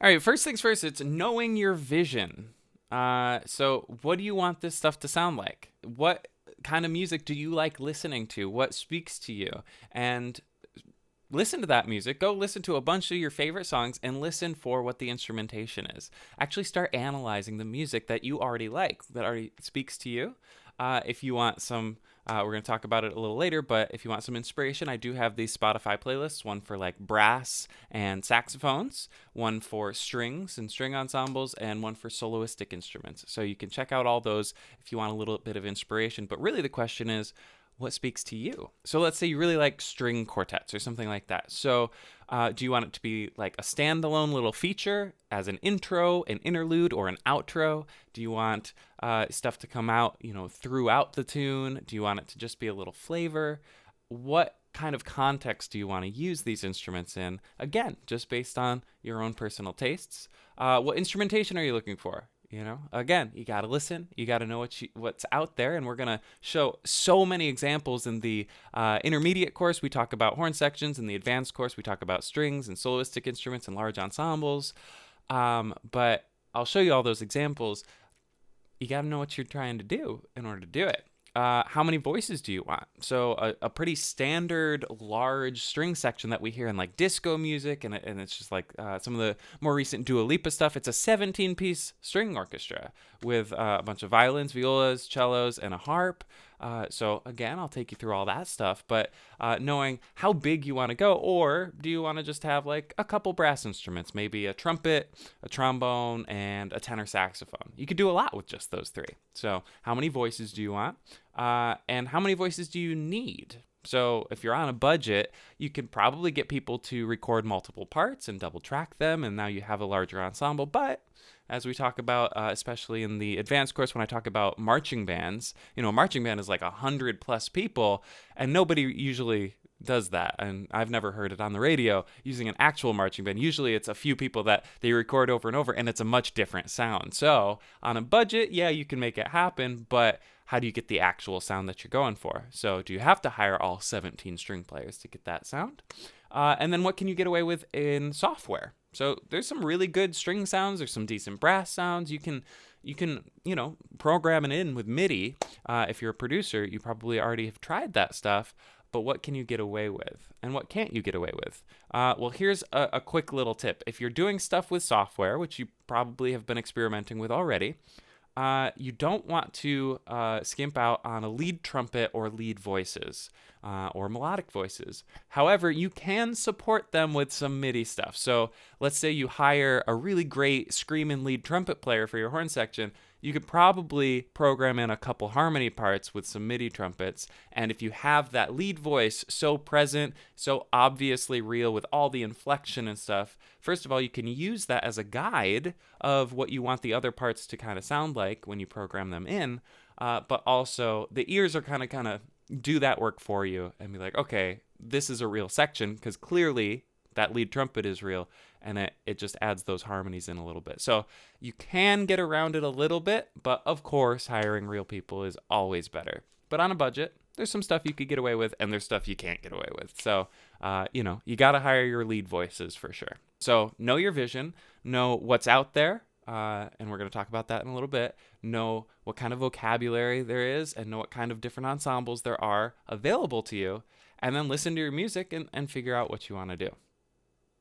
All right, first things first, it's knowing your vision. So, what do you want this stuff to sound like? What kind of music do you like listening to? What speaks to you? And listen to that music. Go listen to a bunch of your favorite songs and listen for what the instrumentation is. Actually, start analyzing the music that you already like, that already speaks to you. If you want some, we're going to talk about it a little later, but if you want some inspiration, I do have these Spotify playlists, one for like brass and saxophones, one for strings and string ensembles, and one for soloistic instruments. So you can check out all those if you want a little bit of inspiration. But really, the question is, what speaks to you? So let's say you really like string quartets or something like that. So do you want it to be like a standalone little feature as an intro, an interlude, or an outro? Do you want stuff to come out, throughout the tune? Do you want it to just be a little flavor? What kind of context do you want to use these instruments in? Again, just based on your own personal tastes. What instrumentation are you looking for? Again, you got to listen. You got to know what's out there. And we're going to show so many examples in the intermediate course. We talk about horn sections. In the advanced course, we talk about strings and soloistic instruments and large ensembles. But I'll show you all those examples. You got to know what you're trying to do in order to do it. How many voices do you want? So a pretty standard large string section that we hear in like disco music, and it's just like some of the more recent Dua Lipa stuff. It's a 17-piece string orchestra with a bunch of violins, violas, cellos, and a harp. So again, I'll take you through all that stuff, but knowing how big you want to go, or do you want to just have like a couple brass instruments, maybe a trumpet, a trombone, and a tenor saxophone. You could do a lot with just those three. So how many voices do you want? And how many voices do you need? So if you're on a budget, you can probably get people to record multiple parts and double track them, and now you have a larger ensemble. But as we talk about, especially in the advanced course, when I talk about marching bands, a marching band is like 100+ people, and nobody usually does that. And I've never heard it on the radio using an actual marching band. Usually it's a few people that they record over and over, and it's a much different sound. So on a budget, yeah, you can make it happen, but how do you get the actual sound that you're going for? So do you have to hire all 17 string players to get that sound? And then what can you get away with in software? So there's some really good string sounds. There's some decent brass sounds. You can program it in with MIDI. If you're a producer, you probably already have tried that stuff. But what can you get away with? And what can't you get away with? Well, here's a quick little tip. If you're doing stuff with software, which you probably have been experimenting with already, you don't want to skimp out on a lead trumpet or lead voices or melodic voices. However, you can support them with some MIDI stuff. So let's say you hire a really great screaming lead trumpet player for your horn section. You could probably program in a couple harmony parts with some MIDI trumpets. And if you have that lead voice so present, so obviously real with all the inflection and stuff, first of all, you can use that as a guide of what you want the other parts to kind of sound like when you program them in. But also, the ears are kind of do that work for you and be like, okay, this is a real section because clearly that lead trumpet is real, and it just adds those harmonies in a little bit. So you can get around it a little bit, but of course, hiring real people is always better. But on a budget, there's some stuff you could get away with, and there's stuff you can't get away with. So, you got to hire your lead voices for sure. So know your vision, know what's out there, and we're going to talk about that in a little bit. Know what kind of vocabulary there is, and know what kind of different ensembles there are available to you, and then listen to your music and figure out what you want to do.